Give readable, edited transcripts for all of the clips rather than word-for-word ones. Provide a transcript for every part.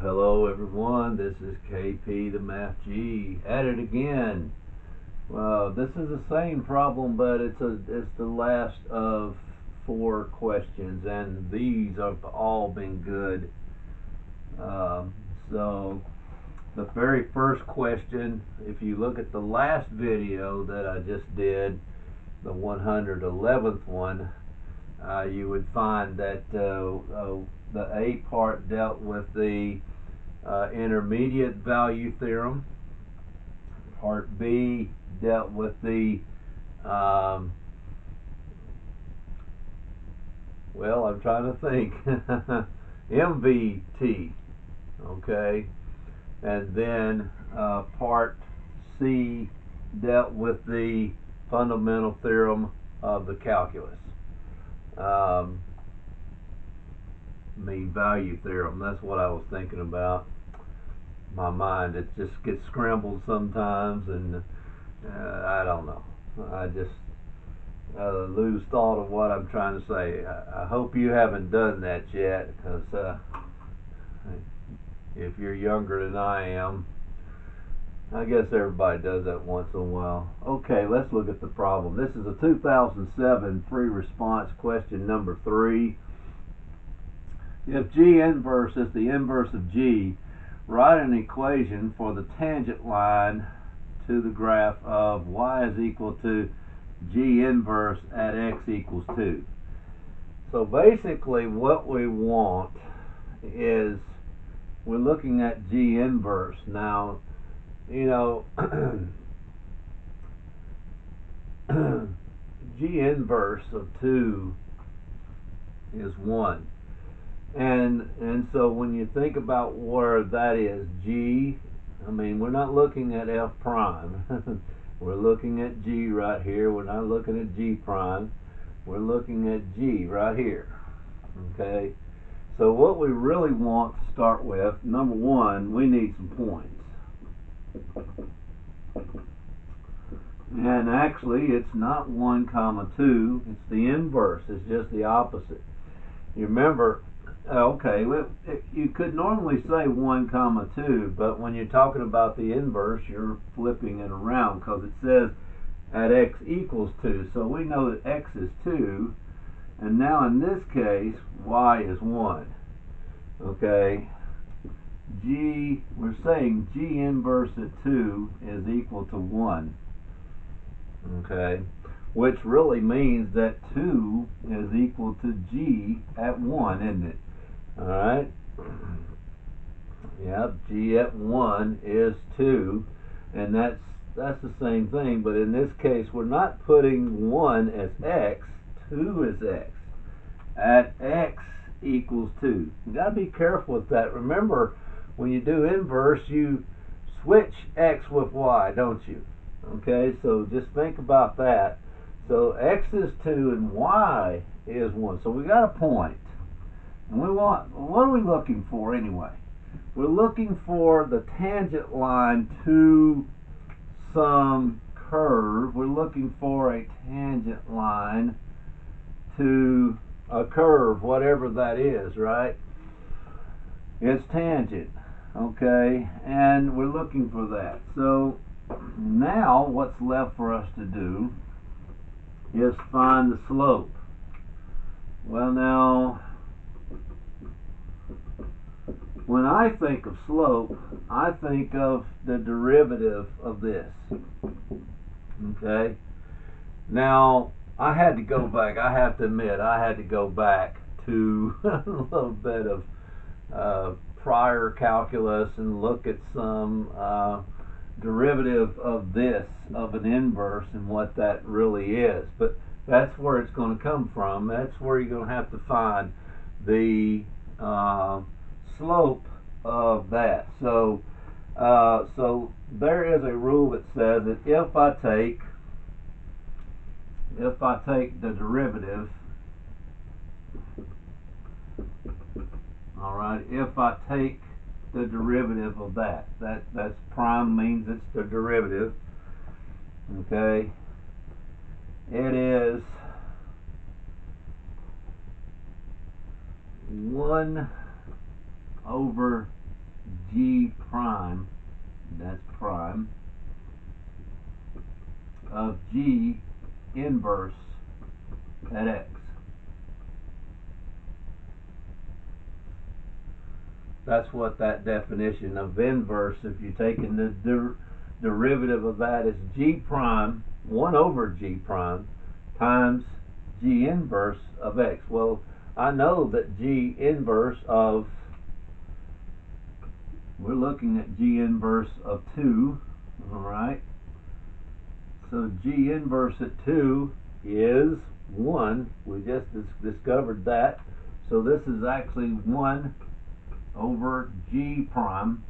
Hello everyone, this is KP the Math G at it again. This is the same problem, but it's the last of 4 questions, and these have all been good. So the very first question, if you look at the last video that I just did, the 111th one, you would find that the A part dealt with the intermediate value theorem. Part B dealt with the well, I'm trying to think MVT, okay, and then part C dealt with the fundamental theorem of the calculus, mean value theorem. That's what I was thinking about. My mind, it just gets scrambled sometimes, and I don't know. I just lose thought of what I'm trying to say. I hope you haven't done that yet, because if you're younger than I am, I guess everybody does that once in a while. Okay, let's look at the problem. This is a 2007 free response question number 3. If G inverse is the inverse of G, write an equation for the tangent line to the graph of y is equal to G inverse at x equals 2. So basically what we want is, we're looking at G inverse. Now, you know, G inverse of 2 is 1. And so when you think about where that is, G, I mean, we're not looking at F prime. We're looking at G right here. We're not looking at G prime. We're looking at G right here. Okay? So what we really want to start with, number one, we need some points. And actually, it's not 1, 2. It's the inverse. It's just the opposite. You remember, okay, you could normally say 1, 2, but when you're talking about the inverse, you're flipping it around, because it says at x equals 2. So we know that x is 2, and now in this case, y is 1. Okay, G, we're saying G inverse at 2 is equal to 1. Okay, which really means that 2 is equal to G at 1, isn't it? Alright, yep, G at 1 is 2, and that's the same thing, but in this case we're not putting 1 as x, 2 is x, at x equals 2. You got to be careful with that. Remember, when you do inverse, you switch x with y, don't you? Okay, so just think about that. So x is 2 and y is 1. So we got a point. And we want, what are we looking for anyway? We're looking for the tangent line to some curve. We're looking for a tangent line to a curve, whatever that is, right? It's tangent, okay? And we're looking for that. So now what's left for us to do is find the slope. Well, now, when I think of slope, I think of the derivative of this. Okay? Now, I had to go back. I have to admit, I had to go back to a little bit of prior calculus and look at some derivative of this, of an inverse, and what that really is. But that's where it's going to come from. That's where you're going to have to find the slope of that. So so there is a rule that says that if I take the derivative, all right, if I take the derivative of that's prime, means it's the derivative. Okay, it is 1 over g prime, that's prime, of g inverse at x. That's what that definition of inverse, if you're taking the derivative of that, is g prime, 1 over g prime, times g inverse of x. Well, I know that g inverse of, we're looking at g inverse of 2, alright? So g inverse at 2 is 1. We just discovered that. So this is actually 1 over g prime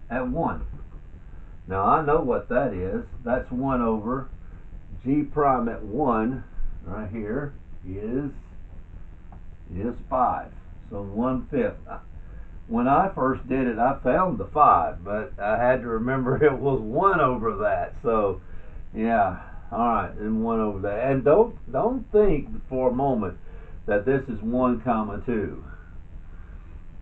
at 1. Now I know what that is. That's 1 over g prime at 1 right here is 5. So 1/5. When I first did it, I found the 5, but I had to remember it was 1 over that. So yeah, all right, and 1 over that. And don't think for a moment that this is 1 comma 2.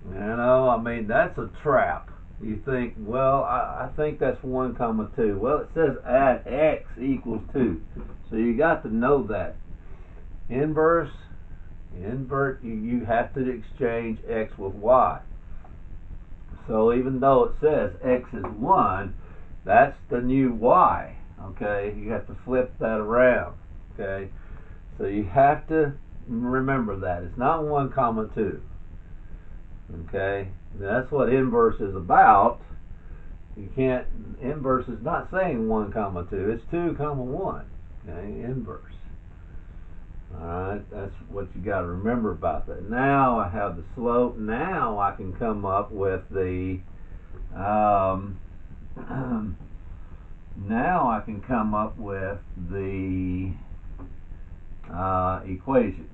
You know, I mean, that's a trap. You think, well, I think that's 1 comma 2. Well, it says at x equals 2. So you got to know that. Invert, you have to exchange x with y. So even though it says x is 1, that's the new y. Okay, you have to flip that around. Okay, so you have to remember that. It's not 1 comma 2. Okay, that's what inverse is about. You can't, inverse is not saying 1 comma 2, it's 2 comma 1. Okay, inverse. Alright, that's what you got to remember about that. Now I have the slope. Now I can come up with the now I can come up with the equation.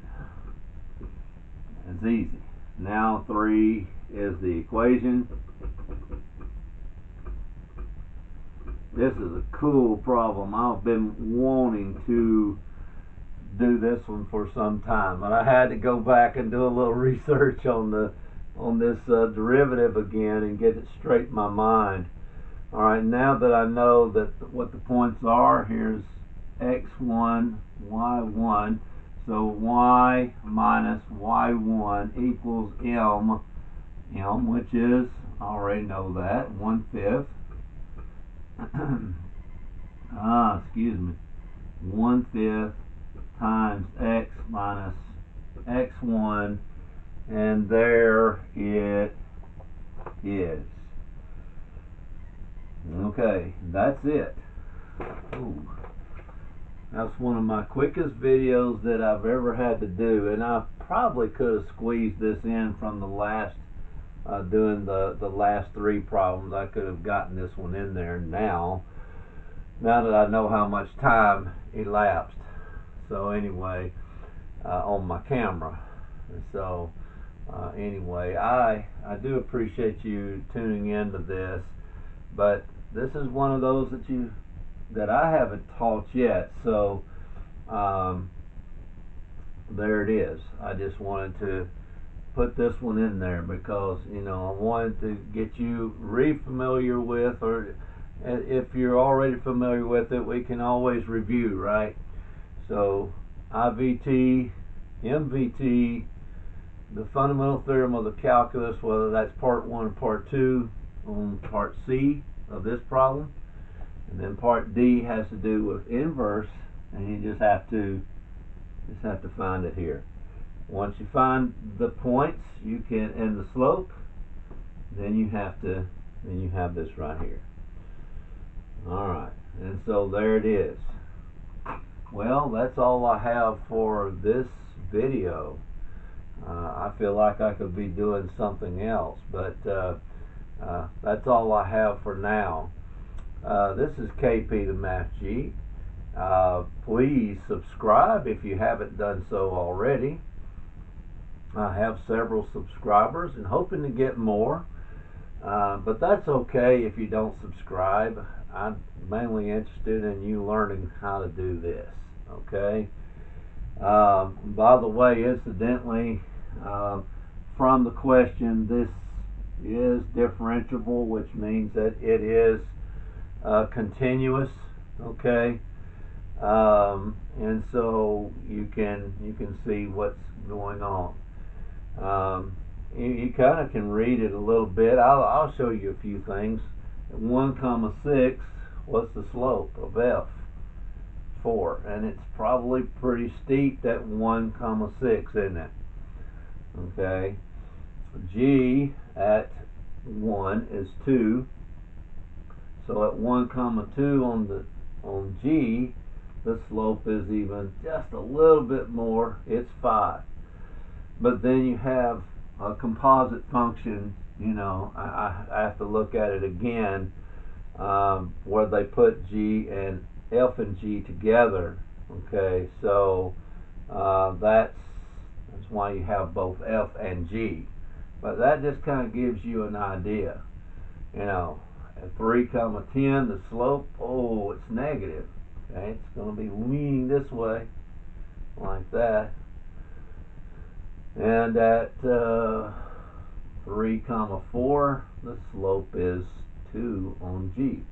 It's easy. Now 3 is the equation. This is a cool problem. I've been wanting to do this one for some time, but I had to go back and do a little research on this derivative again and get it straight in my mind. All right, now that I know that what the points are, here's x1, y1. So y minus y1 equals m, which is, I already know that, 1/5. Excuse me, 1/5 times x minus x1, and there it is. Okay, that's it. Ooh. That's one of my quickest videos that I've ever had to do, and I probably could have squeezed this in from the last, doing the last 3 problems. I could have gotten this one in there now that I know how much time elapsed. So anyway, on my camera. So anyway, I do appreciate you tuning into this, but this is one of those that I haven't taught yet. So there it is. I just wanted to put this one in there because, you know, I wanted to get you re-familiar with, or if you're already familiar with it, we can always review, right? So IVT, MVT, the fundamental theorem of the calculus, whether that's part 1 or part 2 on part C of this problem, and then part D has to do with inverse, and you just have to find it here. Once you find the points, you can, and the slope, then you have this right here. All right, and so there it is. Well, that's all I have for this video. I feel like I could be doing something else, but that's all I have for now. This is KP the Math Geek. Please subscribe if you haven't done so already. I have several subscribers and hoping to get more, but that's okay if you don't subscribe. I'm mainly interested in you learning how to do this. Okay. By the way, incidentally, from the question, this is differentiable, which means that it is continuous. Okay, and so you can see what's going on. You kind of can read it a little bit. I'll show you a few things. At 1,6, what's the slope of f? 4, and it's probably pretty steep, that 1,6, isn't it? Okay, g at 1 is 2, so at 1,2 on g, the slope is even just a little bit more, it's 5. But then you have a composite function, I have to look at it again, where they put g and f and g together. Okay, so that's why you have both f and g. But that just kind of gives you an idea. At 3,10, the slope, it's negative. Okay, it's going to be leaning this way, like that. And at 3,4, the slope is 2 on g.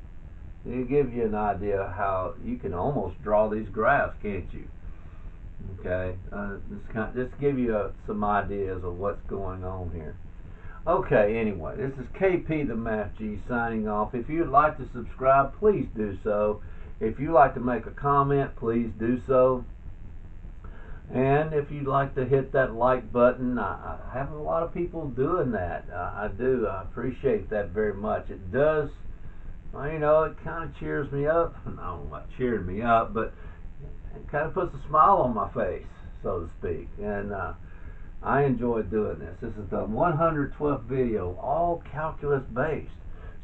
So it gives you an idea how you can almost draw these graphs, can't you? Okay, just give you some ideas of what's going on here. Okay, anyway, this is KP the Math G signing off. If you'd like to subscribe, please do so. If you'd like to make a comment, please do so. And if you'd like to hit that like button, I have a lot of people doing that. I do. I appreciate that very much. It does, it kind of cheers me up. No, not cheering me up, but it kind of puts a smile on my face, so to speak. And I enjoy doing this. This is the 112th video, all calculus based.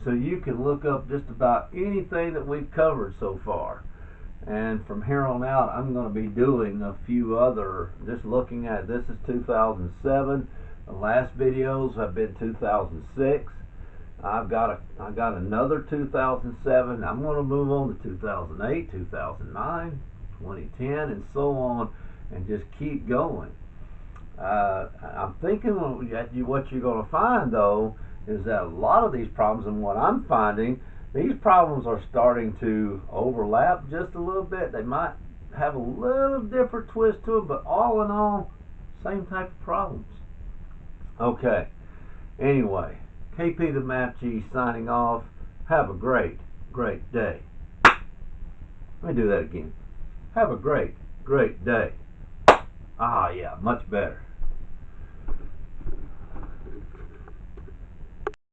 So you can look up just about anything that we've covered so far. And from here on out, I'm going to be doing a few other, just looking at, this is 2007. The last videos have been 2006. I got another 2007. I'm going to move on to 2008, 2009, 2010, and so on, and just keep going. I'm thinking what you're going to find, though, is that a lot of these problems, and what I'm finding, these problems are starting to overlap just a little bit. They might have a little different twist to them, but all in all, same type of problems. Okay, anyway, KP the Math G signing off. Have a great day. Let me do that again. Have a great day. Ah, yeah, much better.